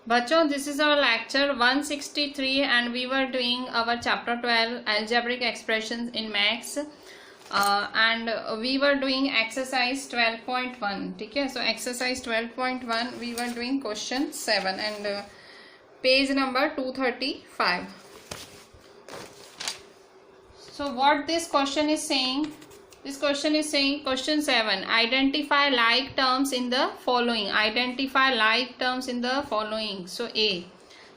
बच्चों, this is our lecture 163 and we were doing our chapter 12 algebraic expressions in maths and we were doing exercise 12.1. ठीक है, so exercise 12.1 we were doing question 7 and page number 235. So what this question is saying? This question is saying question 7, identify like terms in the following. Identify like terms in the following. So A.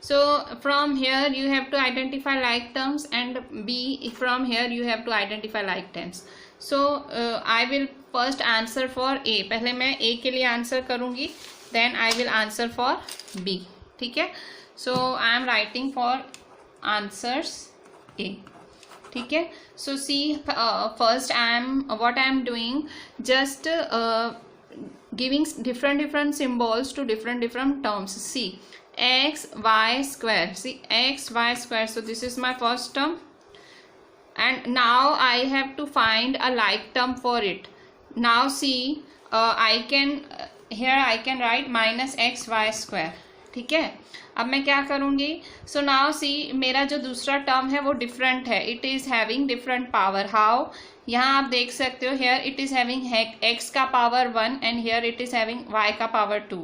So from here you have to identify like terms and B, from here you have to identify like terms. So I will first answer for A. पहले मैं A के लिए answer करूँगी, then I will answer for B. ठीक है, so I am writing for answers A. ठीक है, so see first what I am doing, just giving different symbols to different terms. See x y square, see x y square, so this is my first term and now I have to find a like term for it. Now see here I can write minus x y square. ठीक है, अब मैं क्या करूँगी? So now see, मेरा जो दूसरा term है वो डिफरेंट है, it is having different power. How? यहाँ आप देख सकते हो, here it is having x का power 1 and here it is having y का पावर 2.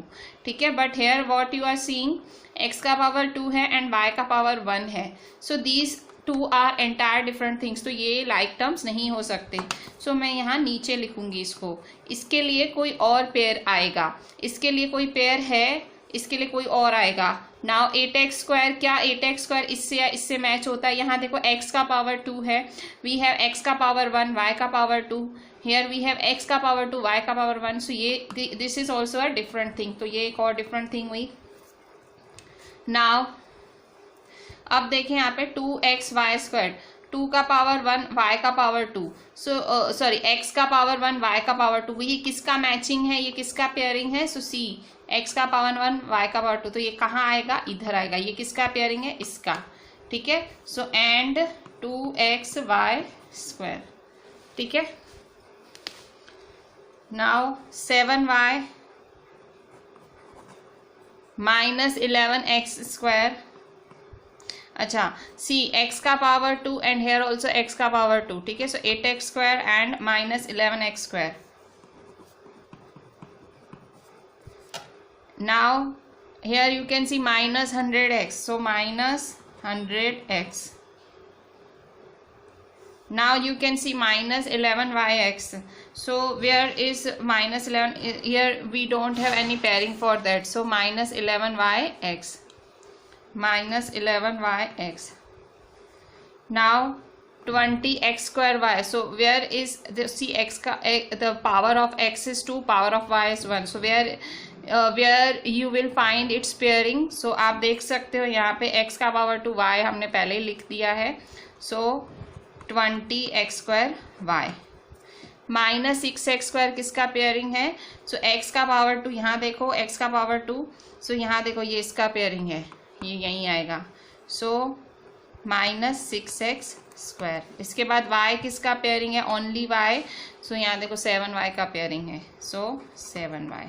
ठीक है, but here what you are seeing, x का पावर 2 है एंड वाई का पावर 1 है. So these two are entire different things, तो ये लाइक टर्म्स नहीं हो सकते. सो मैं यहाँ नीचे लिखूँगी इसको. इसके लिए कोई और पेयर आएगा, इसके लिए कोई पेयर है, इसके लिए कोई और आएगा. नाउ 8x स्क्वायर, क्या 8x स्क्वायर इससे या इससे मैच होता है? यहाँ देखो x का पावर 2 है, वी हैव x का पावर 1, y का power 2, here we have x का पावर 2, y का पावर 1. सो ये this is also a different thing, तो ये एक और डिफरेंट थिंग हुई. नाउ अब देखें यहाँ पे 2x y स्क्वायर, 2 का पावर 1, y का पावर 2, सो सॉरी x का पावर 1, y का पावर 2. ये किसका मैचिंग है, ये किसका पेयरिंग है? सो सी x का पावर 1, y का पावर 2, तो ये कहाँ आएगा? इधर आएगा. ये किसका पेयरिंग है? इसका. ठीक है, सो एंड 2xy स्क्वायर. ठीक है, now 7y minus 11x square. अच्छा, सी x का power 2 and here also x का पावर 2. ठीक है, so 8x square and minus 11x square. Now here you can see minus 100x, so minus 100x. Now you can see minus 11yx, so where is minus 11? Here we don't have any pairing for that, so minus 11yx, minus 11yx. Now 20x square y, so where is the, see x का the power of x is 2, power of y is 1, so where you will find its pairing. so आप देख सकते हो यहाँ पे x का power 2, y हमने पहले ही लिख दिया है, so 20x square y. Minus 6x square किसका पेयरिंग है? so x का पावर 2, यहाँ देखो x का पावर 2, so यहाँ देखो ये इसका पेयरिंग है, ये यहीं आएगा, so माइनस 6x स्क्वायर. इसके बाद y किसका पेयरिंग है? ओनली y, सो यहाँ देखो 7y का पेयरिंग है, सो 7y.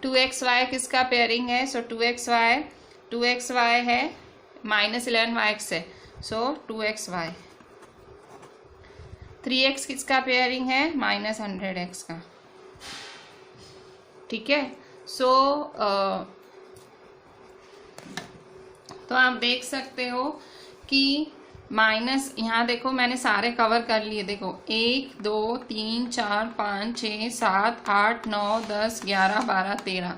2xy किसका पेयरिंग है? सो 2xy है माइनस 11yx है, सो 2xy. 3x किसका पेयरिंग है? माइनस 100x का. ठीक है, सो तो आप देख सकते हो कि माइनस, यहाँ देखो मैंने सारे कवर कर लिए. देखो 1 2 3 4 5 6 7 8 9 10 11 12 13.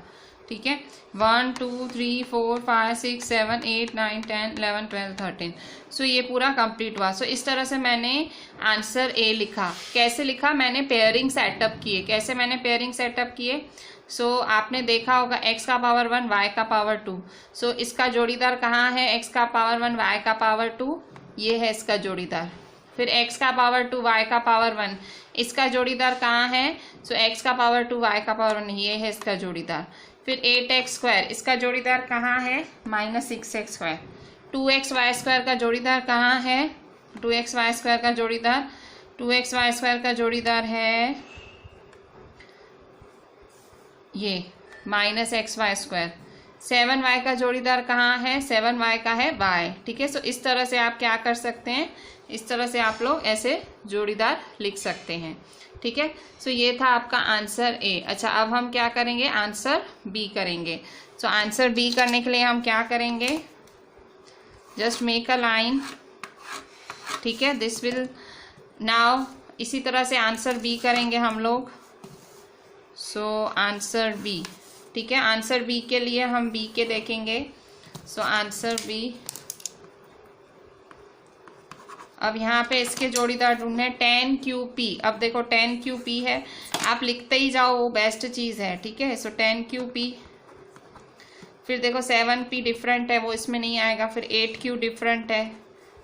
ठीक है, 1 2 3 4 5 6 7 8 9 10 11 12 13. सो ये पूरा कंप्लीट हुआ. सो इस तरह से मैंने आंसर ए लिखा. कैसे लिखा? मैंने पेयरिंग सेटअप किए. कैसे मैंने पेयरिंग सेटअप किए? सो आपने देखा होगा x का पावर 1, y का पावर 2, सो इसका जोड़ीदार कहाँ है? x का पावर 1, y का पावर 2, ये है इसका जोड़ीदार. फिर x का पावर 2, y का पावर 1, इसका जोड़ीदार कहाँ है? सो x का पावर 2, y का पावर 1, ये है इसका जोड़ीदार. फिर 8x स्क्वायर, इसका जोड़ीदार कहाँ है? Minus 6x square. 2xy square का जोड़ीदार कहाँ है? 2xy स्क्वायर का जोड़ीदार, 2xy स्क्वायर का जोड़ीदार है ये minus x Y square. 7y का जोड़ीदार कहाँ है, 7y का है y, ठीक है। सो इस तरह से आप क्या कर सकते हैं, इस तरह से आप लोग ऐसे जोड़ीदार लिख सकते हैं, ठीक है। सो ये था आपका आंसर ए। अच्छा, अब हम क्या करेंगे, आंसर बी करेंगे। सो आंसर बी करने के लिए हम क्या करेंगे, जस्ट मेक अ लाइन, ठीक है। दिस विल नाउ, इसी तरह से आंसर बी करेंगे हम लोग। सो आंसर बी, ठीक है। आंसर बी के लिए हम बी के देखेंगे। सो आंसर बी, अब यहाँ पे इसके जोड़ीदार ढूंढने, 10QP। अब देखो 10QP है, आप लिखते ही जाओ, वो बेस्ट चीज़ है, ठीक है। सो 10QP, फिर देखो 7P डिफरेंट है, वो इसमें नहीं आएगा। फिर 8Q डिफरेंट है,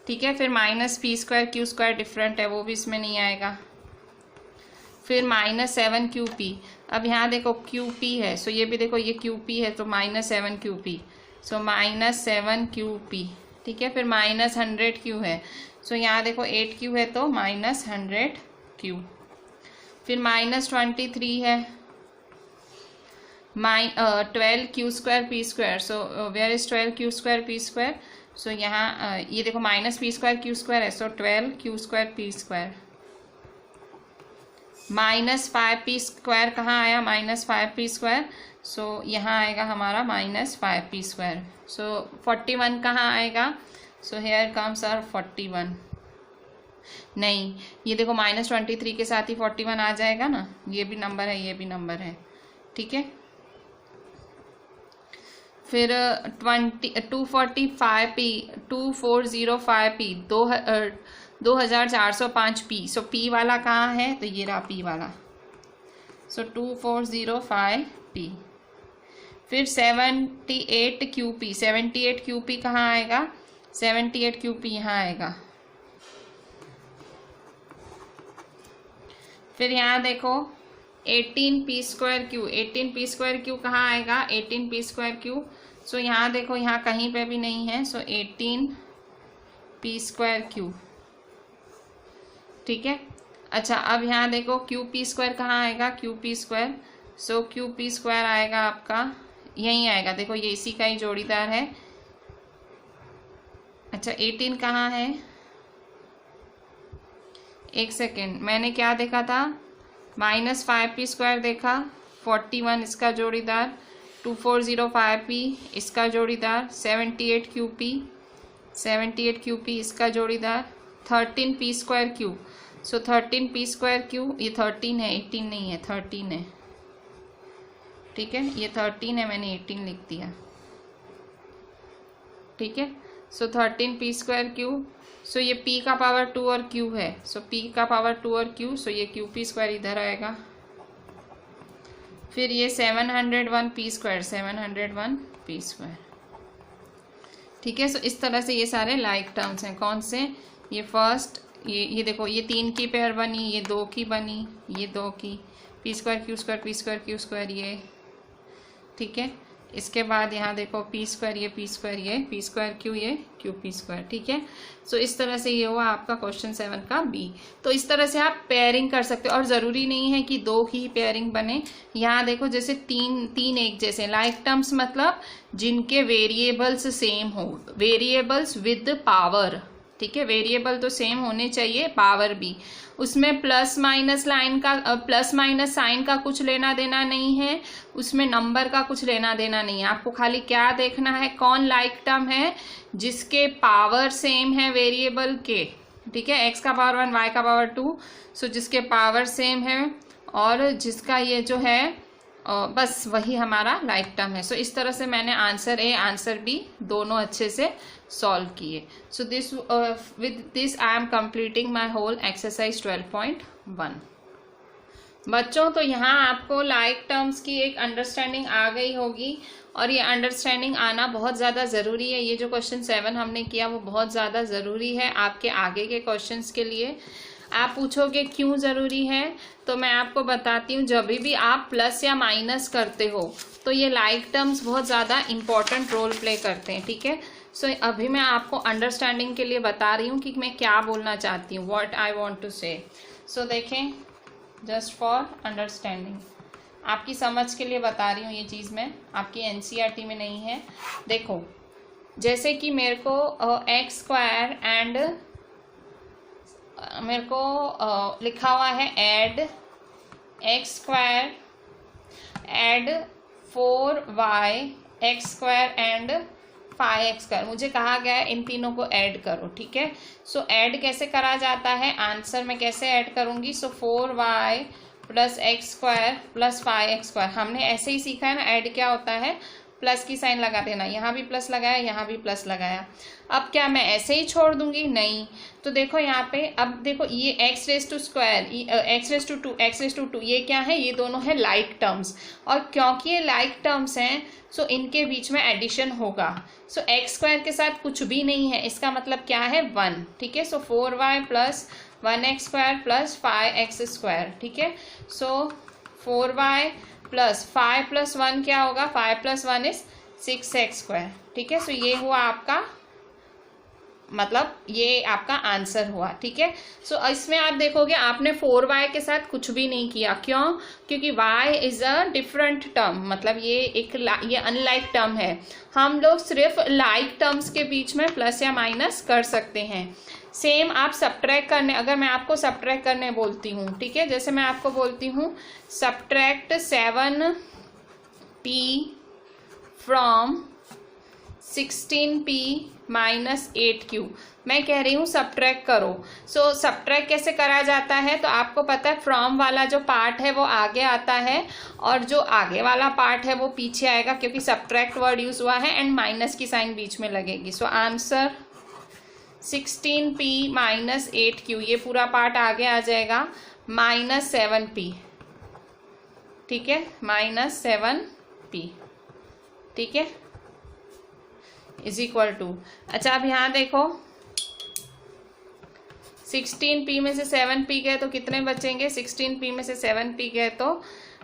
ठीक है। फिर -P² Q² डिफरेंट है, वो भी इसमें नहीं आएगा। फिर -7QP। अब यहाँ देखो QP है, सो ये भी देखो ये QP है, तो -7QP, सो -7QP, ठीक है। फिर -100Q है, सो यहाँ देखो 8Q है, तो -100Q। फिर -23 है, 12Q² P², so where is 12Q² P², सो यहाँ ये देखो -P² Q² है, सो 12Q² P²। -5P² कहाँ आया, -5P², सो यहाँ आएगा हमारा -5P²। सो 41 कहाँ आएगा, सो हेयर कम्स आर 41, नहीं ये देखो -23 के साथ ही 41 आ जाएगा ना, ये भी नंबर है, ये भी नंबर है, ठीक है। फिर 245P, 2405P, 2405P। सो P वाला कहाँ है, तो ये रहा P वाला, सो 2405P। फिर 78QP, 78QP कहाँ आएगा, 78QP यहाँ आएगा। फिर यहाँ देखो 18P²Q, 18P²Q कहाँ आएगा, 18P²Q, सो यहाँ देखो यहाँ कहीं पे भी नहीं है, सो 18P²Q, ठीक है। अच्छा, अब यहाँ देखो QP² कहाँ आएगा, QP², सो QP² आएगा आपका यहीं आएगा, देखो ये इसी का ही जोड़ीदार है। अच्छा 18 कहाँ है, एक सेकेंड, मैंने क्या देखा था, -5P² देखा, 41 इसका जोड़ीदार, 2405P इसका जोड़ीदार, 78QP इसका जोड़ीदार, 13P²Q, सो 13P²Q, ये 13 है, 18 नहीं है, 13 है, ठीक है। ये 13 है, मैंने 18 लिख दिया, ठीक है। सो 13P²Q, सो ये P का पावर 2 और Q है, सो P का पावर 2 और Q, सो ये QP² इधर आएगा। फिर ये 701P², 701P², ठीक है। सो इस तरह से ये सारे लाइक टर्म्स हैं, कौन से, ये फर्स्ट, ये देखो ये 3 की पेयर बनी, ये 2 की बनी, ये 2 की, P² Q² P² Q², ये, ठीक है। इसके बाद यहाँ देखो P², ये P², ये P²Q, ये QP², ठीक है। सो इस तरह से ये हुआ आपका क्वेश्चन 7 का बी। तो इस तरह से आप पेयरिंग कर सकते हो, और ज़रूरी नहीं है कि 2 ही पेयरिंग बने। यहाँ देखो जैसे तीन एक जैसे, लाइक टर्म्स मतलब जिनके वेरिएबल्स सेम हो, वेरिएबल्स विद पावर, ठीक है। वेरिएबल तो सेम होने चाहिए, पावर भी, उसमें प्लस माइनस लाइन का, प्लस माइनस साइन का कुछ लेना देना नहीं है, उसमें नंबर का कुछ लेना देना नहीं है। आपको खाली क्या देखना है, कौन लाइक टर्म है जिसके पावर सेम है वेरिएबल के, ठीक है। x का पावर 1, y का पावर 2, सो जिसके पावर सेम है और जिसका ये जो है बस वही हमारा लाइक टर्म है। सो इस तरह से मैंने आंसर ए आंसर बी दोनों अच्छे से सॉल्व किए। So this with this I am completing my whole exercise 12.1। बच्चों तो यहाँ आपको लाइक टर्म्स की एक अंडरस्टैंडिंग आ गई होगी, और ये अंडरस्टैंडिंग आना बहुत ज़्यादा ज़रूरी है। ये जो क्वेश्चन 7 हमने किया वो बहुत ज़्यादा ज़रूरी है आपके आगे के क्वेश्चंस के लिए। आप पूछोगे क्यों ज़रूरी है, तो मैं आपको बताती हूँ। जब भी आप प्लस या माइनस करते हो तो ये लाइक टर्म्स बहुत ज़्यादा इम्पॉर्टेंट रोल प्ले करते हैं, ठीक है। सो अभी मैं आपको अंडरस्टैंडिंग के लिए बता रही हूँ कि मैं क्या बोलना चाहती हूँ, व्हाट आई वांट टू से। सो देखें, जस्ट फॉर अंडरस्टैंडिंग, आपकी समझ के लिए बता रही हूँ ये चीज़ मैं, आपकी एनसीईआरटी में नहीं है। देखो जैसे कि मेरे को एक्स स्क्वायर एंड मेरे को लिखा हुआ है add x square add 4y x square and 5x square, मुझे कहा गया है इन तीनों को ऐड करो, ठीक है। सो ऐड कैसे करा जाता है, आंसर में कैसे ऐड करूँगी, सो 4y plus x square plus 5x square, हमने ऐसे ही सीखा है ना, ऐड क्या होता है, प्लस की साइन लगा देना, यहाँ भी प्लस लगाया, यहाँ भी प्लस लगाया। अब क्या मैं ऐसे ही छोड़ दूंगी, नहीं। तो देखो यहाँ पे, अब देखो ये x raise to square, x raise to 2, x raise to 2, ये क्या है, ये दोनों है लाइक टर्म्स, और क्योंकि ये लाइक टर्म्स हैं सो इनके बीच में एडिशन होगा। सो एक्स स्क्वायर के साथ कुछ भी नहीं है, इसका मतलब क्या है 1, ठीक है। सो 4y plus 1x square plus 5x square, ठीक है। सो 4y प्लस 5 प्लस 1 क्या होगा, 5 प्लस 1 इज 6x स्क्वायर, ठीक है। सो ये हुआ आपका, मतलब ये आपका आंसर हुआ, ठीक है। सो इसमें आप देखोगे आपने 4y के साथ कुछ भी नहीं किया, क्यों, क्योंकि y is a different term, मतलब ये ये अनलाइक टर्म है। हम लोग सिर्फ लाइक टर्म्स के बीच में प्लस या माइनस कर सकते हैं। सेम आप सब्ट्रैक्ट करने, अगर मैं आपको सब्ट्रैक्ट करने बोलती हूँ, ठीक है, जैसे मैं आपको बोलती हूँ subtract 7p from 16p minus 8q, मैं कह रही हूँ सब्ट्रैक्ट करो। सो सब्ट्रैक्ट कैसे करा जाता है, तो आपको पता है फ्रॉम वाला जो पार्ट है वो आगे आता है और जो आगे वाला पार्ट है वो पीछे आएगा, क्योंकि सब्ट्रैक्ट वर्ड यूज हुआ है एंड माइनस की साइन बीच में लगेगी। So answer 16p minus 8q, ये पूरा पार्ट आगे आ जाएगा, माइनस 7p, ठीक है, माइनस 7p, ठीक है, इज इक्वल टू। अच्छा अब यहाँ देखो 16p में से 7p गए तो कितने बचेंगे, 16p में से 7p गए तो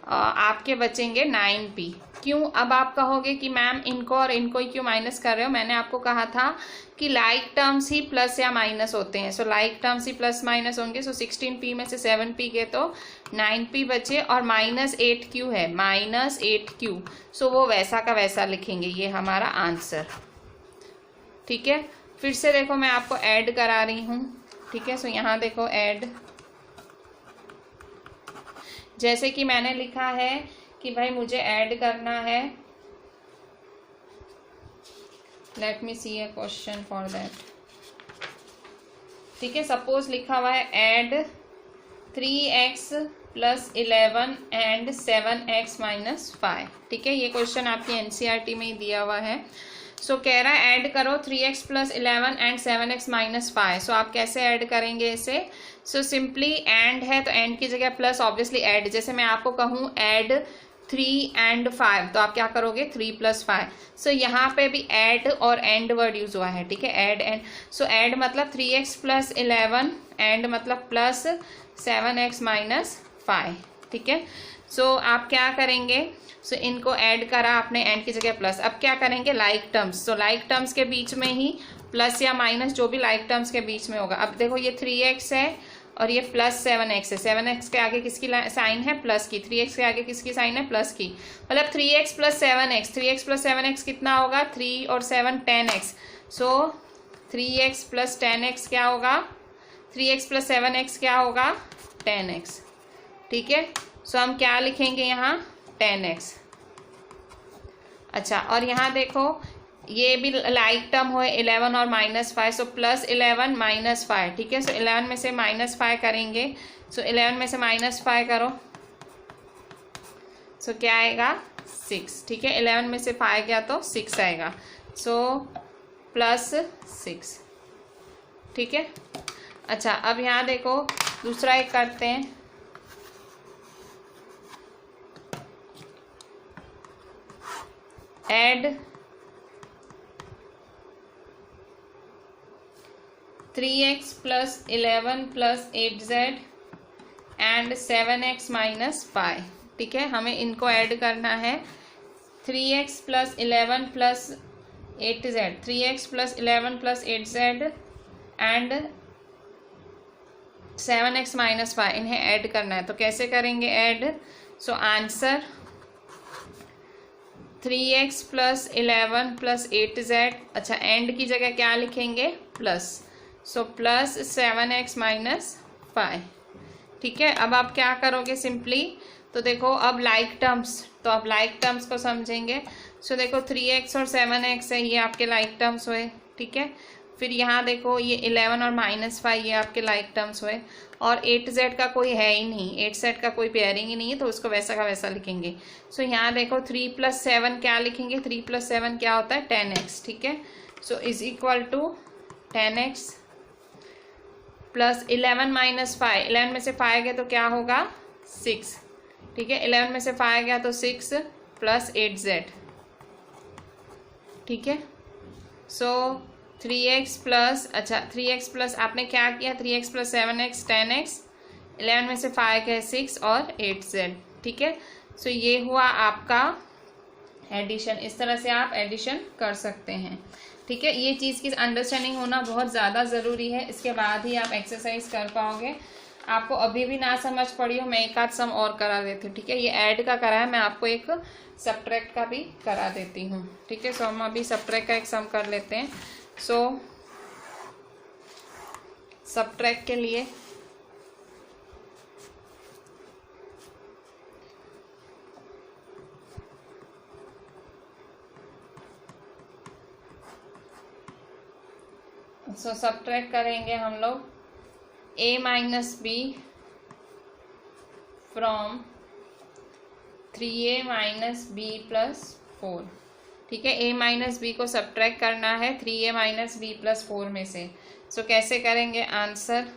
आपके बचेंगे 9p। क्यों, अब आप कहोगे कि मैम इनको और इनको ही क्यों माइनस कर रहे हो, मैंने आपको कहा था कि लाइक टर्म्स ही प्लस या माइनस होते हैं। सो लाइक टर्म्स ही प्लस माइनस होंगे। सो 16p में से 7p गए तो 9p बचे और माइनस 8q है, माइनस 8q। सो वो वैसा का वैसा लिखेंगे, ये हमारा आंसर, ठीक है। फिर से देखो मैं आपको ऐड करा रही हूँ, ठीक है। सो यहाँ देखो ऐड, जैसे कि मैंने लिखा है कि भाई मुझे ऐड करना है, let me see a question for that, ठीक है। सपोज लिखा हुआ है add 3x plus 11 and 7x minus 5, ठीक है। ये क्वेश्चन आपकी एनसीईआरटी में ही दिया हुआ है। सो कह रहा है ऐड करो 3x plus 11 and 7x minus 5। सो आप कैसे ऐड करेंगे इसे, सो सिंपली एंड है तो एंड की जगह प्लस, ऑब्वियसली ऐड, जैसे मैं आपको कहूँ ऐड 3 एंड 5 तो आप क्या करोगे 3 प्लस 5। सो यहाँ पे भी ऐड और एंड वर्ड यूज हुआ है, ठीक है, ऐड एंड। सो ऐड मतलब 3x प्लस 11, एंड मतलब प्लस 7x माइनस 5, ठीक है। सो आप क्या करेंगे, सो इनको ऐड करा आपने, एंड की जगह प्लस। अब क्या करेंगे like terms, so like terms के बीच में ही प्लस या माइनस जो भी लाइक टर्म्स के बीच में होगा। अब देखो ये 3x है और ये प्लस 7x है, 7x के आगे किसकी साइन है प्लस की, 3x के आगे किसकी साइन है प्लस की, मतलब 3x plus 7x, 3x plus 7x कितना होगा 3 और 7 10x। सो 3x प्लस 10x क्या होगा, 3x प्लस 7x क्या होगा 10x, ठीक है। सो हम क्या लिखेंगे यहाँ 10x। अच्छा और यहाँ देखो ये भी लाइक टर्म हुए 11 और माइनस 5, सो प्लस 11 माइनस 5, ठीक है। सो 11 में से माइनस 5 करेंगे, सो 11 में से माइनस 5 करो, सो क्या आएगा 6, ठीक है। 11 में से 5 गया तो 6 आएगा, सो प्लस 6, ठीक है। अच्छा अब यहाँ देखो दूसरा एक करते हैं, add 3x plus 11 plus 8z and 7x minus 5, ठीक है। हमें इनको ऐड करना है 3x plus 11 plus 8z, 3x plus 11 plus 8z and 7x minus 5, इन्हें ऐड करना है। तो कैसे करेंगे add? So answer 3x plus 11 plus 8z। अच्छा, एंड की जगह क्या लिखेंगे? Plus. So plus 7x minus 5। ठीक है, अब आप क्या करोगे सिंपली? तो देखो अब लाइक टर्म्स, तो आप लाइक टर्म्स को समझेंगे। सो देखो 3x और 7x है, ये आपके लाइक टर्म्स हुए। ठीक है, फिर यहाँ देखो ये 11 और माइनस 5 ये आपके लाइक टर्म्स हुए, और 8z का कोई है ही नहीं, 8z का कोई पेयरिंग ही नहीं है, तो उसको वैसा का वैसा लिखेंगे। सो यहाँ देखो 3 प्लस 7 क्या लिखेंगे? 3 प्लस 7 क्या होता है? 10x। ठीक है, so is equal to 10x plus 11 minus 5, 11 में से 5 गया तो क्या होगा? 6। ठीक है, 11 में से 5 गया तो 6 प्लस 8z। ठीक है, सो 3x प्लस, अच्छा 3x प्लस आपने क्या किया? 3x प्लस 7x 10x, 11 में से 5 है 6 और 8z। ठीक है, सो ये हुआ आपका एडिशन। इस तरह से आप एडिशन कर सकते हैं। ठीक है, ये चीज़ की अंडरस्टैंडिंग होना बहुत ज़्यादा ज़रूरी है, इसके बाद ही आप एक्सरसाइज कर पाओगे। आपको अभी भी ना समझ पड़ी हो, मैं एक आध सम और करा देती हूँ। ठीक है, ये ऐड का करा है, मैं आपको एक सब्ट्रैक्ट का भी करा देती हूँ। ठीक है, सो हम अभी सब्ट्रैक्ट का एक सम कर लेते हैं। सो सब्ट्रैक्ट के लिए सब्ट्रैक्ट करेंगे हम लोग a minus b from 3a minus b plus 4। ठीक है, a माइनस बी को सब्ट्रैक्ट करना है 3a माइनस बी प्लस 4 में से। सो कैसे करेंगे? Answer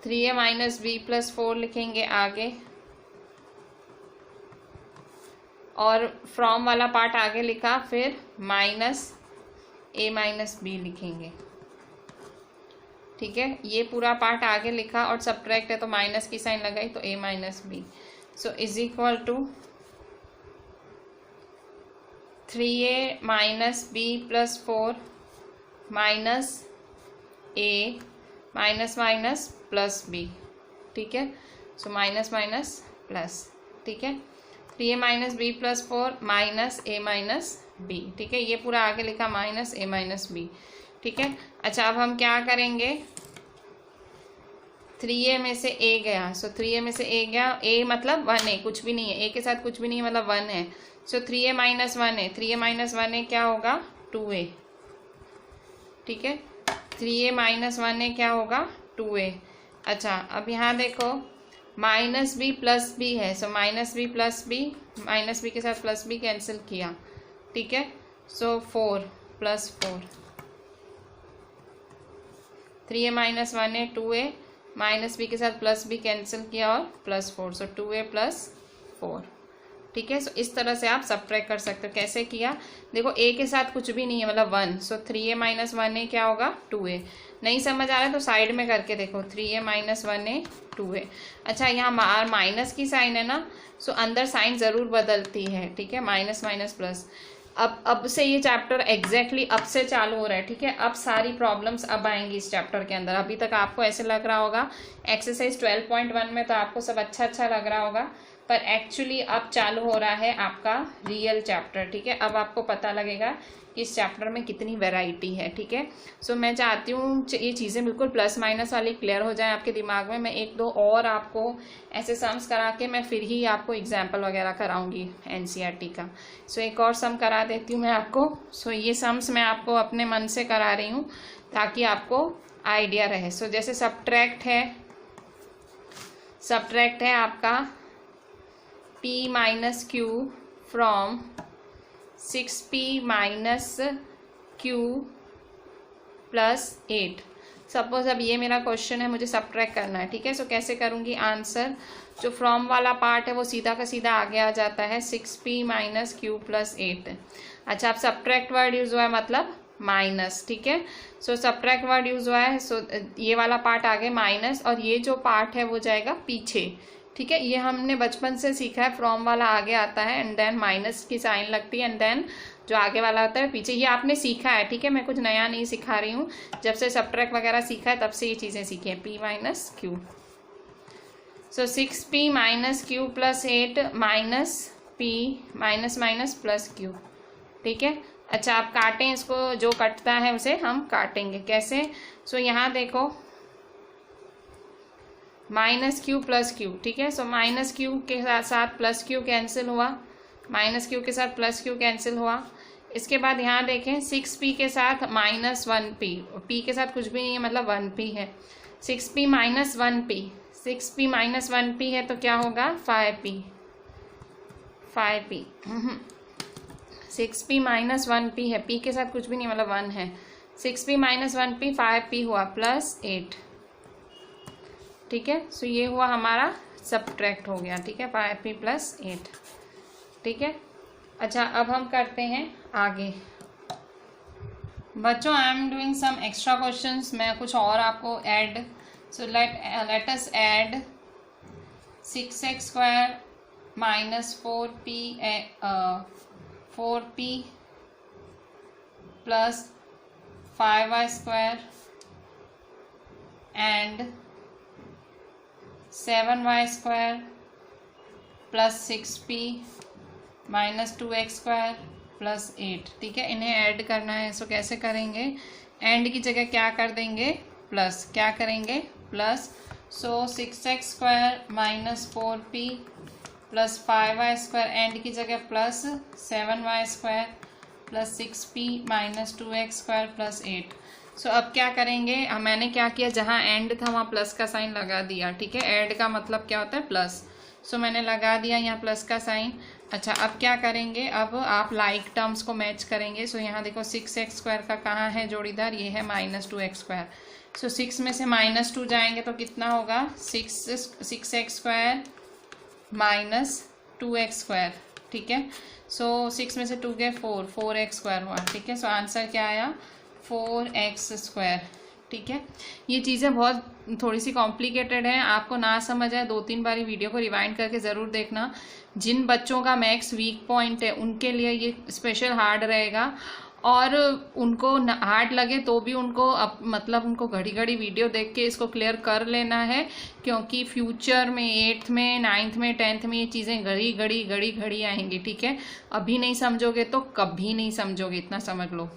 3a minus b plus 4 लिखेंगे आगे, और फ्रॉम वाला पार्ट आगे लिखा, फिर माइनस a माइनस बी लिखेंगे। ठीक है, ये पूरा पार्ट आगे लिखा और सब्ट्रैक्ट है तो माइनस की साइन लगाई तो a minus b. So is equal to 3a minus b plus 4 minus a minus minus plus b। ठीक है, सो माइनस माइनस प्लस। ठीक है, 3a minus b plus 4 minus a minus b। ठीक है, ये पूरा आगे लिखा माइनस a माइनस b। ठीक है, अच्छा अब हम क्या करेंगे? 3a में से a गया, सो 3a में से a गया, a मतलब 1 है, कुछ भी नहीं है, a के साथ कुछ भी नहीं है मतलब 1 है। सो 3a माइनस 1 है, 3a माइनस 1 है क्या होगा? 2a। ठीक है, 3a माइनस 1 है क्या होगा? 2a। अच्छा अब यहाँ देखो माइनस बी प्लस बी है, so minus b plus b, minus b के साथ प्लस बी कैंसिल किया। ठीक है, सो 4 प्लस 4, 3a माइनस 1 है 2a, माइनस बी के साथ प्लस बी कैंसिल किया और प्लस 4, सो 2a प्लस 4। ठीक है, सो इस तरह से आप सब्ट्रैक्ट कर सकते हो। कैसे किया? देखो a के साथ कुछ भी नहीं है मतलब 1, सो 3a माइनस 1 है क्या होगा? 2a। नहीं समझ आ रहा है तो साइड में करके देखो, 3a माइनस 1 है 2a। अच्छा यहाँ माइनस की साइन है ना, सो अंदर साइन ज़रूर बदलती है। ठीक है, माइनस माइनस प्लस। अब से ये चैप्टर एग्जैक्टली अब से चालू हो रहा है। ठीक है, अब सारी प्रॉब्लम्स अब आएंगी इस चैप्टर के अंदर। अभी तक आपको ऐसे लग रहा होगा एक्सरसाइज 12.1 में तो आपको सब अच्छा लग रहा होगा, पर एक्चुअली अब चालू हो रहा है आपका रियल चैप्टर। ठीक है, अब आपको पता लगेगा कि इस चैप्टर में कितनी वैरायटी है। ठीक है, सो मैं चाहती हूँ ये चीज़ें बिल्कुल प्लस माइनस वाली क्लियर हो जाए आपके दिमाग में। मैं एक दो और आपको ऐसे सम्स करा के मैं फिर ही आपको एग्जाम्पल वगैरह कराऊंगी एनसीईआरटी का। सो एक और सम करा देती हूँ मैं आपको। सो ये सम्स मैं आपको अपने मन से करा रही हूँ ताकि आपको आइडिया रहे। सो जैसे सब्ट्रैक्ट है आपका p minus Q from 6p minus Q plus 8। Suppose अब ये मेरा क्वेश्चन है, मुझे सब्ट्रैक्ट करना है। ठीक है, सो कैसे करूँगी? आंसर जो फ्रॉम वाला पार्ट है वो सीधा का सीधा आगे आ जाता है, 6p माइनस क्यू प्लस 8। अच्छा अब सब्ट्रैक्ट वर्ड यूज हुआ है मतलब माइनस। ठीक है, सो सब्ट्रैक्ट वर्ड यूज हुआ है, सो ये वाला पार्ट आगे माइनस और ये जो पार्ट है वो जाएगा पीछे। ठीक है, ये हमने बचपन से सीखा है, फ्रॉम वाला आगे आता है एंड देन माइनस की साइन लगती है एंड देन जो आगे वाला होता है पीछे। ये आपने सीखा है, ठीक है, मैं कुछ नया नहीं सिखा रही हूँ। जब से सब्ट्रैक्ट वगैरह सीखा है तब से ये चीज़ें सीखी हैं। p माइनस क्यू, सो 6p minus Q plus 8 minus p minus minus plus Q, ठीक है। अच्छा, आप काटें इसको, जो कटता है उसे हम काटेंगे कैसे। सो यहाँ देखो माइनस क्यू प्लस क्यू, ठीक है। सो माइनस क्यू के साथ प्लस क्यू कैंसिल हुआ, माइनस क्यू के साथ प्लस क्यू कैंसिल हुआ। इसके बाद यहाँ देखें 6p के साथ माइनस 1p, p के साथ कुछ भी नहीं है मतलब 1p है। 6p minus 1p, 6p minus 1p है तो क्या होगा 5p, 5p 6p minus 1p है, p के साथ कुछ भी नहीं मतलब 1 है। 6p माइनस 1p 5p हुआ प्लस 8, ठीक है। सो ये हुआ हमारा सब्ट्रैक्ट हो गया, ठीक है, 5p प्लस 8, ठीक है। अच्छा, अब हम करते हैं आगे। बच्चों, I am doing some extra questions, मैं कुछ और आपको add, so let us add 6x square minus 4p plus 5y square and 7y square plus 6p minus 2x square plus 8, ठीक है। इन्हें ऐड करना है। सो कैसे करेंगे, एंड की जगह क्या कर देंगे प्लस, क्या करेंगे plus. So 6x square minus 4p plus 5y square, and की जगह plus 7y square plus 6p minus 2x square plus 8। सो अब क्या करेंगे, मैंने क्या किया, जहाँ एंड था वहाँ प्लस का साइन लगा दिया, ठीक है। एंड का मतलब क्या होता है प्लस, सो मैंने लगा दिया यहाँ प्लस का साइन। अच्छा, अब क्या करेंगे, अब आप लाइक टर्म्स को मैच करेंगे। सो यहाँ देखो 6x स्क्वायर का कहाँ है जोड़ीदार, ये है माइनस 2x स्क्वायर। सो 6 में से माइनस 2 जाएंगे तो कितना होगा 6x square minus 2x square, ठीक है। सो 6 में से 2 गए 4x स्क्वायर हुआ, ठीक है। सो आंसर क्या आया 4x स्क्वायर, ठीक है। ये चीज़ें बहुत थोड़ी सी कॉम्प्लिकेटेड हैं, आपको ना समझ आए 2-3 बारी वीडियो को रिवाइंड करके ज़रूर देखना। जिन बच्चों का मैथ्स वीक पॉइंट है उनके लिए ये स्पेशल हार्ड रहेगा, और उनको हार्ड लगे तो भी उनको मतलब उनको घड़ी घड़ी वीडियो देख के इसको क्लियर कर लेना है, क्योंकि फ्यूचर में 8th में 9th में 10th में ये चीज़ें घड़ी घड़ी आएंगी, ठीक है। अभी नहीं समझोगे तो कभी नहीं समझोगे, इतना समझ लो।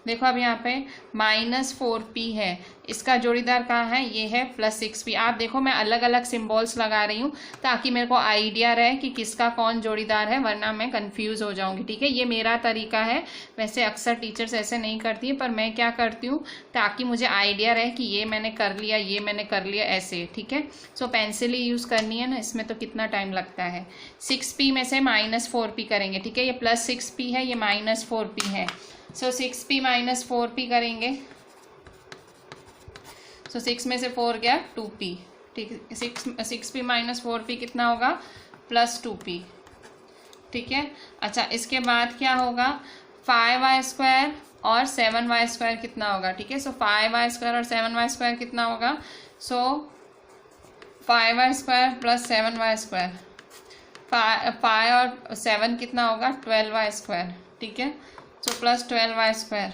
देखो अब यहाँ पे माइनस 4p है, इसका जोड़ीदार कहाँ है, ये है प्लस 6p। आप देखो मैं अलग अलग सिंबल्स लगा रही हूँ ताकि मेरे को आइडिया रहे कि किसका कौन जोड़ीदार है, वरना मैं कंफ्यूज हो जाऊंगी, ठीक है। ये मेरा तरीका है, वैसे अक्सर टीचर्स ऐसे नहीं करती है, पर मैं क्या करती हूँ ताकि मुझे आइडिया रहे कि ये मैंने कर लिया, ये मैंने कर लिया, ऐसे, ठीक है। सो पेंसिल ही यूज़ करनी है ना, इसमें तो कितना टाइम लगता है। 6p में से माइनस 4p करेंगे, ठीक है। ये प्लस 6p है, ये माइनस 4p है। सो 6p माइनस 4p करेंगे, सो 6 में से 4 गया 2p, ठीक है। 6p माइनस 4p कितना होगा प्लस 2p, ठीक है। अच्छा, इसके बाद क्या होगा 5y स्क्वायर और 7y स्क्वायर कितना होगा, ठीक है। सो 5y स्क्वायर और 7y स्क्वायर कितना होगा, सो 5y square plus 7y square, 5 और 7 कितना होगा 12y स्क्वायर, ठीक है। So plus 12y square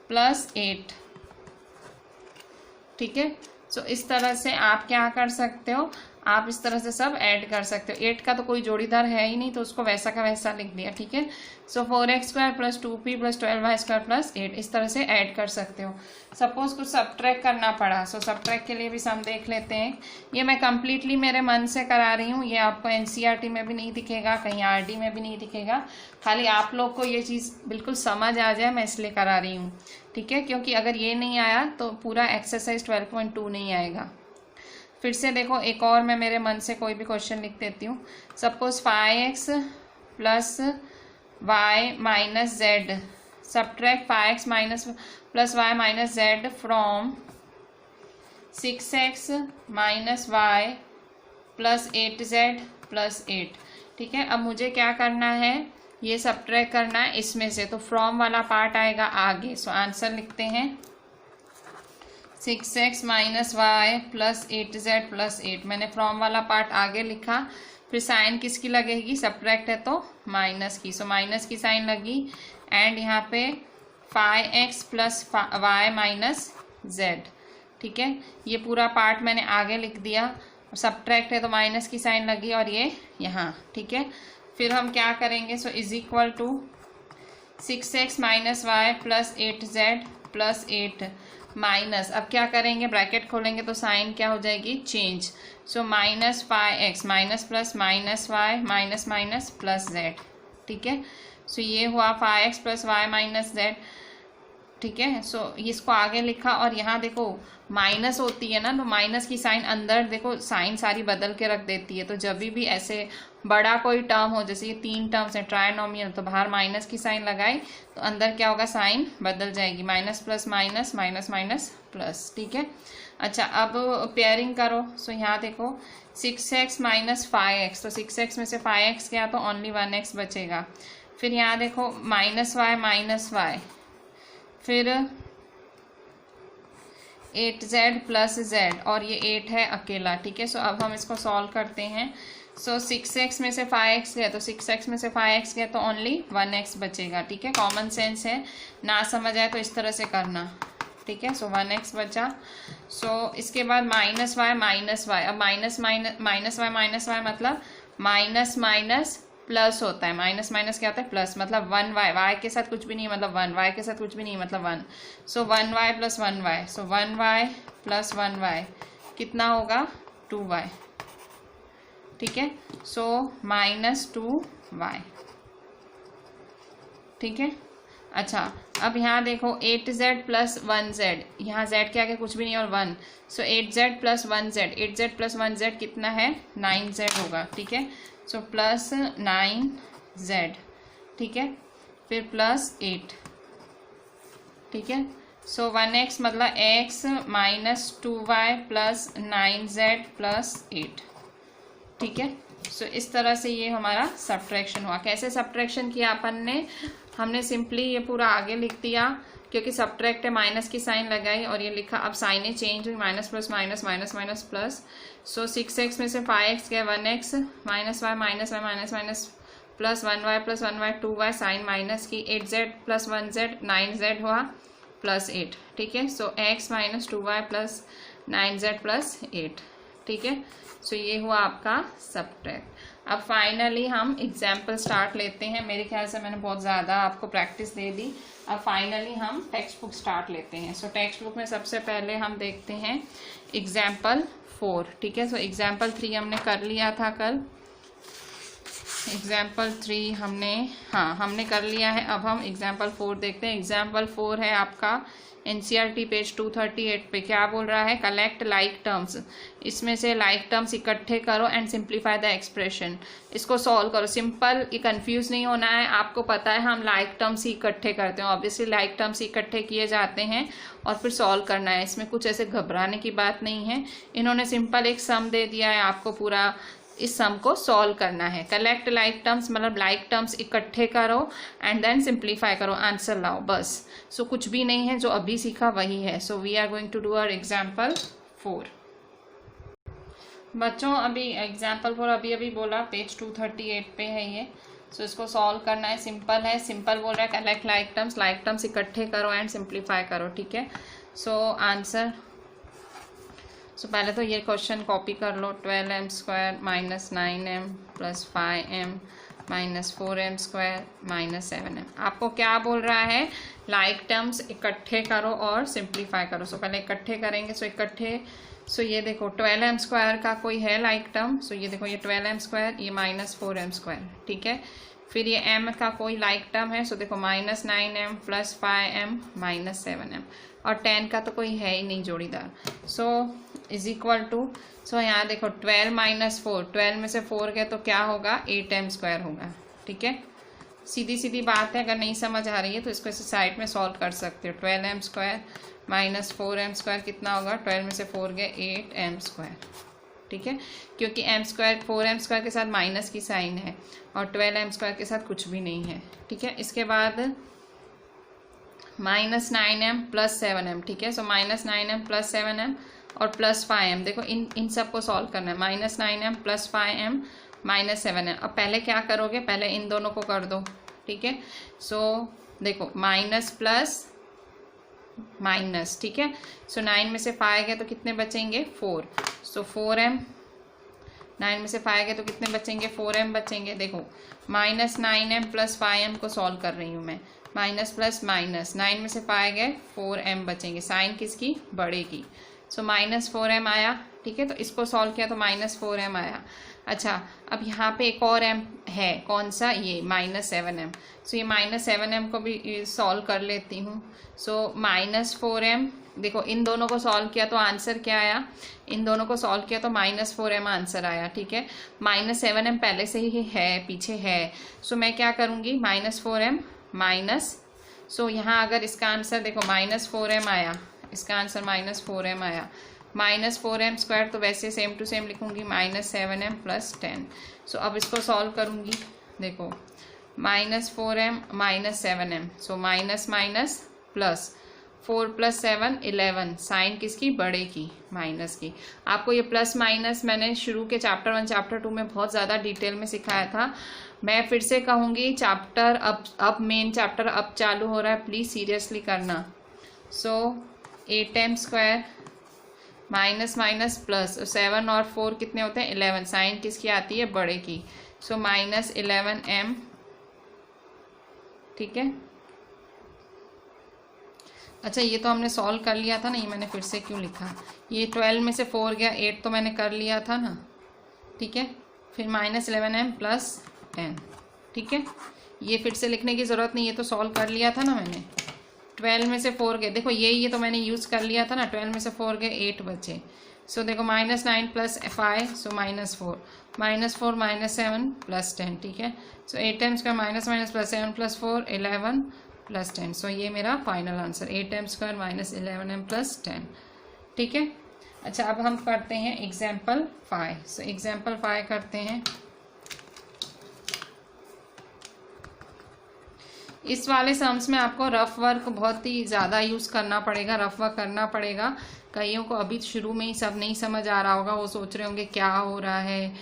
plus 8, ठीक है। सो इस तरह से आप क्या कर सकते हो, आप इस तरह से सब ऐड कर सकते हो। 8 का तो कोई जोड़ीदार है ही नहीं तो उसको वैसा का वैसा लिख दिया, ठीक है। सो 4x square plus 2p plus 12y square plus 8, इस तरह से ऐड कर सकते हो। सपोज कुछ सब्ट्रैक्ट करना पड़ा, सो सब्ट्रैक्ट के लिए भी सम देख लेते हैं। ये मैं कम्प्लीटली मेरे मन से करा रही हूँ, ये आपको NCERT में भी नहीं दिखेगा, कहीं RD में भी नहीं दिखेगा, खाली आप लोग को ये चीज़ बिल्कुल समझ आ जाए मैं इसलिए करा रही हूँ, ठीक है। क्योंकि अगर ये नहीं आया तो पूरा एक्सरसाइज 12.2 नहीं आएगा। फिर से देखो, एक और मैं मेरे मन से कोई भी क्वेश्चन लिख देती हूँ। Suppose 5x plus y minus z, subtract 5x minus plus y minus z from 6x minus y plus 8z plus 8, ठीक है। अब मुझे क्या करना है, ये सब्ट्रैक्ट करना है इसमें से, तो फ्रॉम वाला पार्ट आएगा आगे। सो आंसर लिखते हैं 6x minus y plus 8z plus 8, मैंने फ्रॉम वाला पार्ट आगे लिखा, फिर साइन किसकी लगेगी, सब्ट्रैक्ट है तो माइनस की, सो माइनस की साइन लगी। एंड यहाँ पे 5x plus Y minus Z, ठीक है। ये पूरा पार्ट मैंने आगे लिख दिया, और सब्ट्रैक्ट है तो माइनस की साइन लगी और ये यहाँ, ठीक है। फिर हम क्या करेंगे, so is equal to 6x minus y plus 8z plus 8 minus, अब क्या करेंगे, ब्रैकेट खोलेंगे तो साइन क्या हो जाएगी, change. So minus 5x minus plus minus y minus minus plus z, ठीक है। सो ये हुआ 5x plus Y minus Z, ठीक है। सो इसको आगे लिखा, और यहाँ देखो माइनस होती है ना, तो माइनस की साइन अंदर देखो साइन सारी बदल के रख देती है। तो जब भी ऐसे बड़ा कोई टर्म हो, जैसे ये 3 टर्म्स है ट्रायनोमियल, तो बाहर माइनस की साइन लगाई तो अंदर क्या होगा, साइन बदल जाएगी, minus plus minus minus minus plus, ठीक है। अच्छा, अब पेयरिंग करो। सो यहाँ देखो 6x माइनस 5x, तो 6x में से 5x गया तो ओनली 1x बचेगा। फिर यहाँ देखो माइनस वाई, फिर 8z प्लस z, और ये 8 है अकेला, ठीक है। सो अब हम इसको सॉल्व करते हैं। सो 6x में से 5x गया तो 6x में से 5x गया तो ओनली 1x बचेगा, ठीक है। कॉमन सेंस है, ना समझ आए तो इस तरह से करना, ठीक है। सो 1x बचा। सो इसके बाद माइनस वाई, अब माइनस वाई मतलब माइनस माइनस प्लस होता है, माइनस माइनस क्या होता है, प्लस, मतलब 1y, वाई के साथ कुछ भी नहीं मतलब 1, वाई के साथ कुछ भी नहीं मतलब 1। सो 1y प्लस 1y, सो 1y प्लस 1y कितना होगा, 2y, ठीक है। सो माइनस 2y, ठीक है। अच्छा, अब यहाँ देखो 8z प्लस 1z, यहाँ z के आगे कुछ भी नहीं और 1, सो 8z plus 1z, 8z plus 1z कितना है, 9z होगा, ठीक है। सो प्लस 9z, ठीक है, फिर प्लस 8, ठीक है। सो 1x मतलब x minus 2y plus 9z plus 8, ठीक है। सो इस तरह से ये हमारा सब्ट्रैक्शन हुआ। कैसे सब्ट्रैक्शन किया अपन ने, हमने सिंपली ये पूरा आगे लिख दिया, क्योंकि सब्ट्रैक्ट है माइनस की साइन लगाई और ये लिखा, अब साइनें चेंज हुई, minus plus minus minus minus plus. So 6x में से 5x गया 1x minus y minus y minus minus plus 1y plus 1y 2y, sign minus की, 8z प्लस 1z 9z हुआ प्लस 8, ठीक है। सो x minus 2y plus 9z plus 8, ठीक है। सो ये हुआ आपका सब्ट्रैक्ट। अब फाइनली हम एग्जाम्पल स्टार्ट लेते हैं। मेरे ख्याल से मैंने बहुत ज़्यादा आपको प्रैक्टिस दे दी। अब फाइनली हम टेक्स्ट बुक स्टार्ट लेते हैं। सो टेक्स्ट बुक में सबसे पहले हम देखते हैं एग्जाम्पल 4, ठीक है। सो एग्जाम्पल 3 हमने कर लिया था कल, एग्जाम्पल 3 हमने कर लिया है। अब हम एग्जाम्पल 4 देखते हैं। एग्जाम्पल 4 है आपका NCERT पेज 238 पे। क्या बोल रहा है, कलेक्ट लाइक टर्म्स, इसमें से लाइक टर्म्स इकट्ठे करो एंड सिंप्लीफाई द एक्सप्रेशन। इसको सॉल्व करो, सिंपल, ये कंफ्यूज नहीं होना है। आपको पता है हम लाइक टर्म्स ही इकट्ठे करते हैं, ऑब्वियसली लाइक टर्म्स इकट्ठे किए जाते हैं और फिर सॉल्व करना है। इसमें कुछ ऐसे घबराने की बात नहीं है। इन्होंने सिंपल एक सम दे दिया है, आपको पूरा इस सम को सॉल्व करना है। कलेक्ट लाइक टर्म्स मतलब लाइक टर्म्स इकट्ठे करो एंड देन सिंप्लीफाई करो, आंसर लाओ, बस। सो कुछ भी नहीं है, जो अभी सीखा वही है। So we are going to do our example 4। बच्चों अभी एग्जाम्पल 4 अभी बोला, पेज 238 पे है ये। सो इसको सॉल्व करना है, सिंपल है। सिंपल बोल रहा है कलेक्ट लाइक टर्म्स इकट्ठे करो एंड सिंप्लीफाई करो, ठीक है। सो आंसर, सो पहले तो ये क्वेश्चन कॉपी कर लो। 12m square minus 9m plus 5m minus 4m square minus 7m। आपको क्या बोल रहा है, लाइक टर्म्स इकट्ठे करो और सिंप्लीफाई करो। सो पहले इकट्ठे करेंगे। सो ये देखो 12m स्क्वायर का कोई है लाइक टर्म। सो ये देखो, ये 12m स्क्वायर, ये माइनस 4m स्क्वायर, ठीक है। फिर ये m का कोई लाइक टर्म है। सो देखो minus 9m plus 5m minus 7m, और 10 का तो कोई है ही नहीं जोड़ीदार। सो इज इक्वल टू, सो यहाँ देखो 12 माइनस 4, 12 में से 4 गए तो क्या होगा, 8m स्क्वायर होगा, ठीक है। सीधी सीधी बात है, अगर नहीं समझ आ रही है तो इसको इस साइड में सॉल्व कर सकते हो। 12m square minus 4m square कितना होगा, 12 में से 4 गए 8m स्क्वायर, ठीक है। क्योंकि m स्क्वायर 4m स्क्वायर के साथ माइनस की साइन है और 12m स्क्वायर के साथ कुछ भी नहीं है, ठीक है। इसके बाद माइनस 9m प्लस 7m, ठीक है। So minus 9m plus 7m और प्लस 5m, देखो इन सब को सॉल्व करना है। Minus 9m plus 5m -7m। अब पहले क्या करोगे, पहले इन दोनों को कर दो, ठीक है। सो देखो माइनस प्लस माइनस, ठीक है। सो 9 में से 5 गए तो कितने बचेंगे, 4। सो 4m, 9 में से 5 गए तो कितने बचेंगे, 4m बचेंगे। देखो -9m + 5m को सॉल्व कर रही हूँ मैं, माइनस प्लस माइनस, 9 में से 5 गए 4m बचेंगे, साइन किसकी, बड़े की। सो -4m आया, ठीक है। तो इसको सॉल्व किया तो -4m आया। अच्छा अब यहाँ पे एक और m है, कौन सा, ये -7m। सो ये -7m को भी सॉल्व कर लेती हूँ। सो -4m, देखो इन दोनों को सॉल्व किया तो आंसर क्या आया, इन दोनों को सॉल्व किया तो -4m आंसर आया, ठीक है। -7m पहले से ही है, पीछे है। सो मैं क्या करूँगी, -4m माइनस, सो यहाँ अगर इसका आंसर देखो -4m आया, इसका आंसर -4m आया, -4m² तो वैसे सेम टू सेम लिखूंगी, -7m + 10। सो अब इसको सॉल्व करूंगी, देखो -4m -7m, so minus minus plus, 4 + 7 11, sign किसकी, बड़े की, माइनस की। आपको ये प्लस माइनस मैंने शुरू के चैप्टर 1 चैप्टर 2 में बहुत ज़्यादा डिटेल में सिखाया था। मैं फिर से कहूँगी, चैप्टर अब मेन चैप्टर अब चालू हो रहा है, प्लीज़ सीरियसली करना। सो 8m² माइनस माइनस प्लस, 7 और 4 कितने होते हैं, 11, साइन किसकी आती है, बड़े की। सो -11m, ठीक है। अच्छा ये तो हमने सॉल्व कर लिया था ना, ये मैंने फिर से क्यों लिखा, ये 12 में से 4 गया, 8 तो मैंने कर लिया था ना, ठीक है। फिर -11m + 10, ठीक है। ये फिर से लिखने की ज़रूरत नहीं, ये तो सॉल्व कर लिया था ना मैंने। 12 में से 4 गए, देखो ये तो मैंने यूज़ कर लिया था ना, 12 में से 4 गए 8 बचे। सो देखो -9 + 5, सो -4, -4 -7 + 10, ठीक है। सो 8m² माइनस माइनस प्लस 7 + 4 11 + 10। सो ये मेरा फाइनल आंसर 8m² -11m + 10, ठीक है। अच्छा अब हम करते हैं एग्जाम्पल 5। सो एग्जाम्पल 5 करते हैं। इस वाले सम्स में आपको रफ वर्क बहुत ही ज़्यादा यूज़ करना पड़ेगा, रफ वर्क करना पड़ेगा। कईयों को अभी शुरू में ही सब नहीं समझ आ रहा होगा, वो सोच रहे होंगे क्या हो रहा है,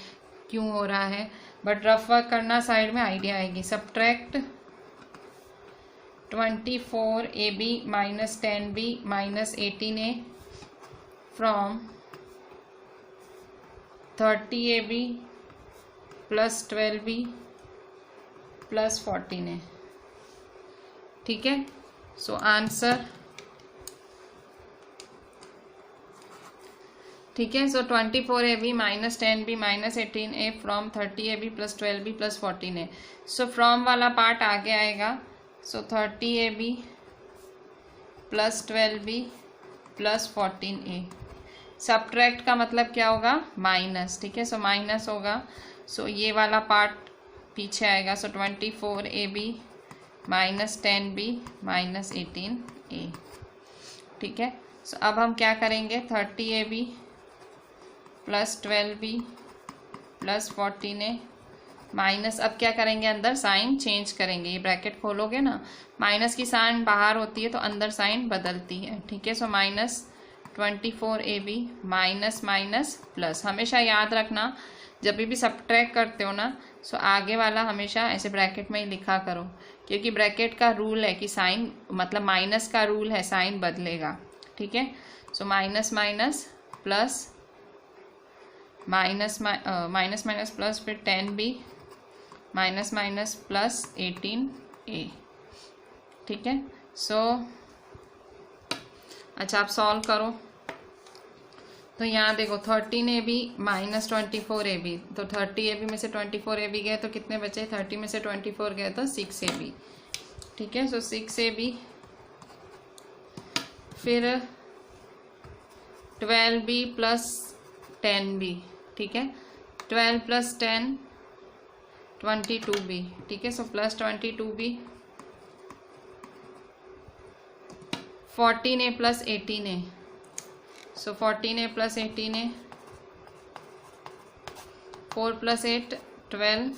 क्यों हो रहा है, बट रफ वर्क करना साइड में आइडिया आएगी। Subtract 24ab - 10b - 18a from 30ab + 12b + 14a, ठीक है। सो आंसर, ठीक है। सो 24ab - 10b - 18a from 30ab + 12b + 14a। So from वाला पार्ट आगे आएगा। सो 30ab + 12b + 14a। सब्ट्रैक्ट का मतलब क्या होगा, माइनस, ठीक है। सो माइनस होगा, सो ये वाला पार्ट पीछे आएगा। सो 24ab - 10b - 18a, ठीक है। सो अब हम क्या करेंगे, 30ab + 12b + 14a माइनस, अब क्या करेंगे, अंदर साइन चेंज करेंगे। ये ब्रैकेट खोलोगे ना, माइनस की साइन बाहर होती है तो अंदर साइन बदलती है, ठीक है। सो -24ab माइनस माइनस प्लस, हमेशा याद रखना जब भी सब्ट्रैक्ट करते हो ना, सो आगे वाला हमेशा ऐसे ब्रैकेट में ही लिखा करो, क्योंकि ब्रैकेट का रूल है कि साइन, मतलब माइनस का रूल है, साइन बदलेगा, ठीक है। So minus minus plus, minus minus plus, फिर 10b minus minus plus 18a, ठीक है। सो अच्छा आप सॉल्व करो तो यहाँ देखो 13ab - 24ab, तो 30ab में से 24ab गए तो कितने बचे, 30 में से 24 गए तो 6ab, ठीक है। सो 6ab, फिर 12b + 10b, ठीक है। 12 + 10 22b, ठीक है। सो +22b, 14a + 18a, सो 14a + 18a, 4 + 8 12,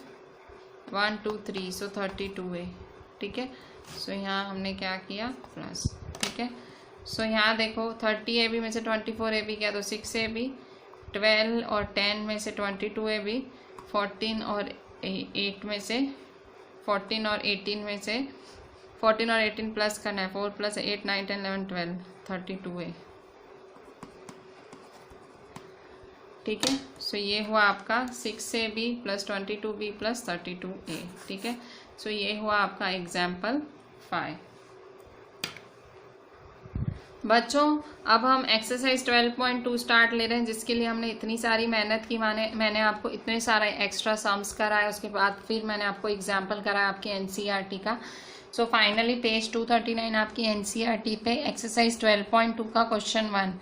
1 2 3, सो 32a, ठीक है। सो यहाँ हमने क्या किया, प्लस, ठीक है। सो यहाँ देखो 30ab में से 24ab गया तो 6ab, 12 और 10 में से 22ab, 14 और 8 में से 14 और 18 में से 14 और 18 प्लस करना है, 4 + 8 9 10 11 12 32 है। ठीक है, सो ये हुआ आपका 6AB + 22B + 32A। ठीक है, सो ये हुआ आपका एग्जाम्पल 5। बच्चों अब हम एक्सरसाइज 12.2 स्टार्ट ले रहे हैं, जिसके लिए हमने इतनी सारी मेहनत की। मैंने आपको इतने सारे एक्स्ट्रा सम्स कराए, उसके बाद फिर मैंने आपको एग्जाम्पल कराया आपके एनसीईआरटी का। सो फाइनली पेज 239 आपकी एनसीईआरटी पे एक्सरसाइज 12.2 का question 1,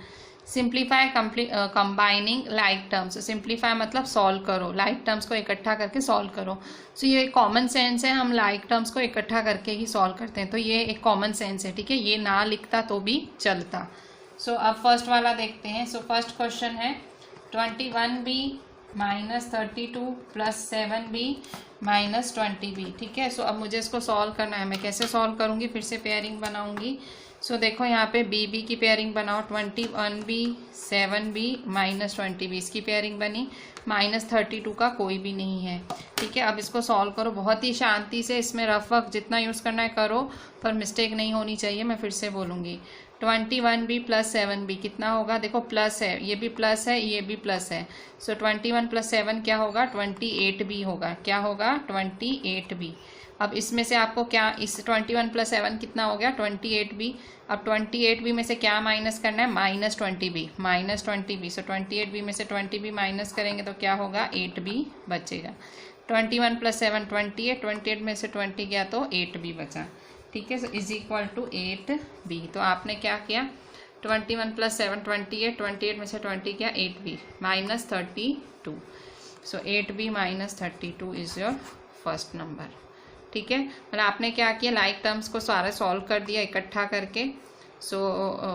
simplify combining like terms. Simplify मतलब सॉल्व करो, लाइक टर्म्स को इकट्ठा करके सॉल्व करो। सो ये एक कॉमन सेंस है, हम लाइक टर्म्स को इकट्ठा करके ही सॉल्व करते हैं, तो ये एक कॉमन सेंस है। ठीक है, ये ना लिखता तो भी चलता। सो अब फर्स्ट वाला देखते हैं। सो फर्स्ट क्वेश्चन है 21B - 32 + 7B - 20B। ठीक है, सो अब मुझे इसको सॉल्व करना है। मैं कैसे सॉल्व करूँगी, फिर से पेयरिंग बनाऊँगी। सो देखो यहाँ पे BB की पेयरिंग बनाओ, 21B 7B - 20B इसकी पेयरिंग बनी, -32 का कोई भी नहीं है। ठीक है, अब इसको सॉल्व करो बहुत ही शांति से, इसमें रफ वर्क जितना यूज़ करना है करो, पर मिस्टेक नहीं होनी चाहिए। मैं फिर से बोलूँगी 21B + 7B कितना होगा, देखो प्लस है, ये भी प्लस है, ये भी प्लस है। सो 21 + 7 क्या होगा, 28B होगा। क्या होगा, 28B। अब इसमें से आपको क्या, इस 21 + 7 कितना हो गया, 28B। अब 28B में से क्या माइनस करना है, -20B, -20B। सो 28B में से 20B माइनस करेंगे तो क्या होगा, 8B बचेगा। 21 + 7 28, 28 में से 20 गया तो 8B बचा। ठीक है, सो = 8B। तो आपने क्या किया, 21 + 7 28, 28 में से 20 गया 8B -32। So 8B - 32 is your first number. ठीक है, मतलब आपने क्या किया, लाइक टर्म्स को सारे सॉल्व कर दिया इकट्ठा करके। सो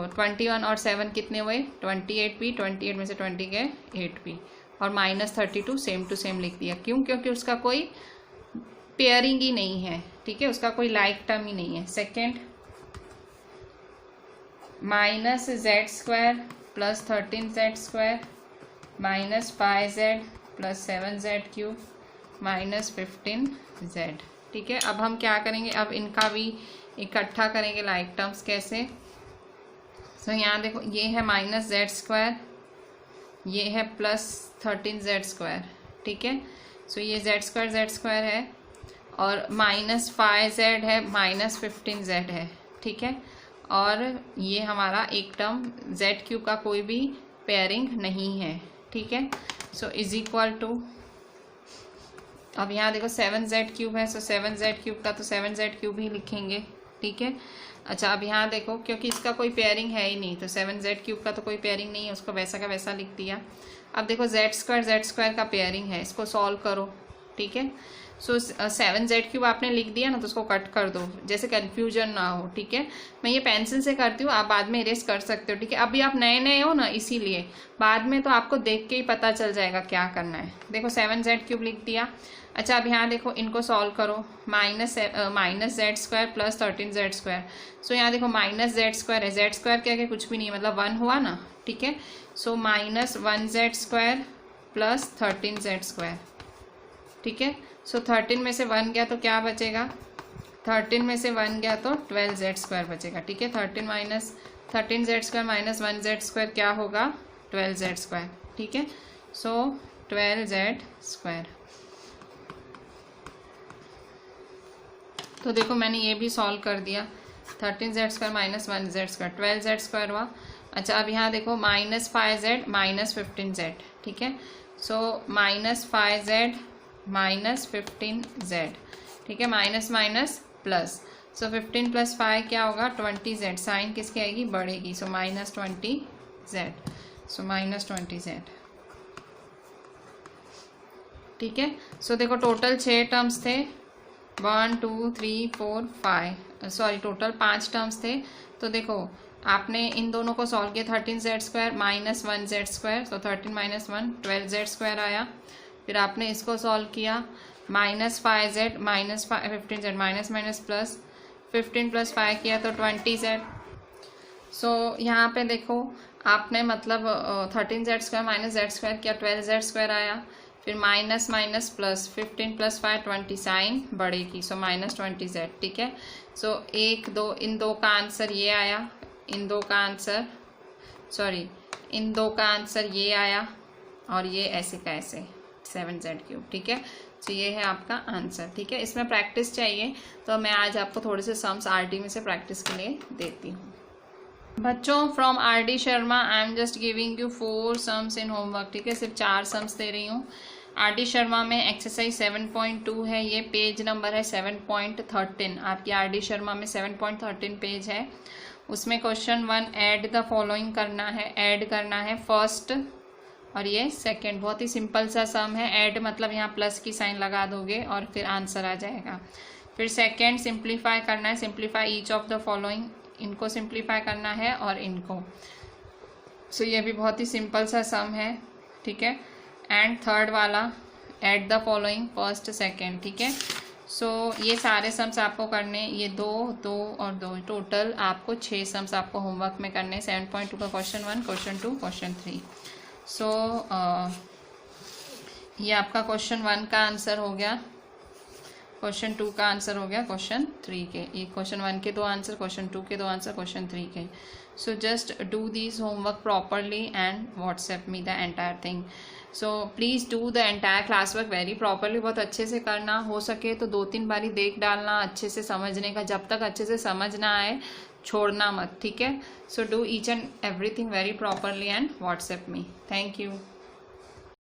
21 और 7 कितने हुए, 28B, 28 में से 20 गए 8B, और -32 सेम टू सेम लिख दिया। क्यों, क्योंकि उसका कोई पेयरिंग ही नहीं है। ठीक है, उसका कोई लाइक टर्म ही नहीं है। Second, -z² + 13z² - 5z + 7z³ - 15z। ठीक है, अब हम क्या करेंगे, अब इनका भी इकट्ठा करेंगे लाइक टर्म्स। कैसे, सो यहाँ देखो, ये है -z², ये है +13z²। ठीक है, सो ये z² है, और -5z है, -15z है। ठीक है, और ये हमारा एक टर्म z³ का कोई भी पेयरिंग नहीं है। ठीक है, सो = अब यहाँ देखो 7z³ है, सो 7z³ का तो 7z³ ही लिखेंगे। ठीक है, अच्छा अब यहाँ देखो, क्योंकि इसका कोई पेयरिंग है ही नहीं, तो 7z³ का तो कोई पेयरिंग नहीं है, उसको वैसा का वैसा लिख दिया। अब देखो z² का पेयरिंग है, इसको सॉल्व करो। ठीक है, सो 7z³ आपने लिख दिया ना, तो उसको कट कर दो, जैसे कन्फ्यूजन ना हो। ठीक है, मैं ये पेंसिल से करती हूँ, आप बाद में इरेज कर सकते हो। ठीक है, अभी आप नए नए हो ना, इसीलिए बाद में तो आपको देख के ही पता चल जाएगा क्या करना है। देखो 7z³ लिख दिया। अच्छा अब यहाँ देखो, इनको सॉल्व करो, -z² + 13z²। सो यहाँ देखो -z² है, z² क्या है, कुछ भी नहीं, मतलब 1 हुआ ना। ठीक है, सो -1z² + 13z²। ठीक है, सो 13 में से 1 गया तो क्या बचेगा, 13 में से 1 गया तो 12z² बचेगा। ठीक है, 13z² - 1z² क्या होगा, 12z²। ठीक है, सो 12z²। तो देखो मैंने ये भी सॉल्व कर दिया, 13z² - 1z², 12z² हुआ। अच्छा अब यहाँ देखो -5z - 15z। ठीक है, सो -5z - 15z। ठीक है, माइनस माइनस प्लस, सो 15 + 5 क्या होगा, 20z। साइन किसकी आएगी, बढ़ेगी, सो -20z, सो -20z। ठीक है, सो देखो टोटल 6 टर्म्स थे, 1 2 3 4 5, सॉरी टोटल 5 टर्म्स थे। तो देखो आपने इन दोनों को सॉल्व किया, 13z² - 1z², सो 13 - 1 12z² आया। फिर आपने इसको सॉल्व किया, -5z - 15z, minus minus plus, 15 + 5 किया तो 20z। सो यहाँ पे देखो आपने मतलब 13z² - z² किया, 12z² आया। फिर माइनस माइनस प्लस, 15 + 5 20 साइन बड़े की, सो -20z, ठीक है। सो 1 2 इन दो का आंसर ये आया, इन दो का आंसर ये आया, और ये ऐसे का ऐसे 7z3, ठीक है। तो ये है आपका आंसर, ठीक है। इसमें प्रैक्टिस चाहिए, तो मैं आज आपको थोड़े से सम्स आरडी में से प्रैक्टिस के लिए देती हूँ। बच्चों from RD Sharma I am just giving you 4 sums in homework, ठीक है। सिर्फ 4 सम्स दे रही हूँ। आरडी शर्मा में एक्सरसाइज 7.2 है, ये पेज नंबर है 7.13। आपकी आरडी शर्मा में 7.13 पेज है। उसमें क्वेश्चन 1 ऐड द फॉलोइंग करना है, ऐड करना है फर्स्ट और ये सेकंड। बहुत ही सिंपल सा सम है। ऐड मतलब यहाँ प्लस की साइन लगा दोगे और फिर आंसर आ जाएगा। फिर सेकंड सिंप्लीफाई करना है, simplify each of the following, इनको सिंप्लीफाई करना है और इनको। सो ये भी बहुत ही सिंपल सा सम है, ठीक है। एंड थर्ड वाला add the following first second, ठीक है। सो ये सारे सम्स आपको करने, ये 2 2 और 2, टोटल आपको 6 सम्स आपको होमवर्क में करने। 7.2 का क्वेश्चन 1, क्वेश्चन 2, क्वेश्चन 3। सो ये आपका क्वेश्चन 1 का आंसर हो गया, क्वेश्चन 2 का आंसर हो गया, क्वेश्चन 3 के। ये क्वेश्चन 1 के 2 आंसर, क्वेश्चन 2 के 2 आंसर, क्वेश्चन 3 के। So just do this homework properly and WhatsApp me the entire thing. So please do the entire class work very properly, बहुत अच्छे से करना। हो सके तो 2-3 बारी देख डालना, अच्छे से समझने का। जब तक अच्छे से समझ ना आए छोड़ना मत, ठीक है। So do each and everything very properly and WhatsApp me. Thank you.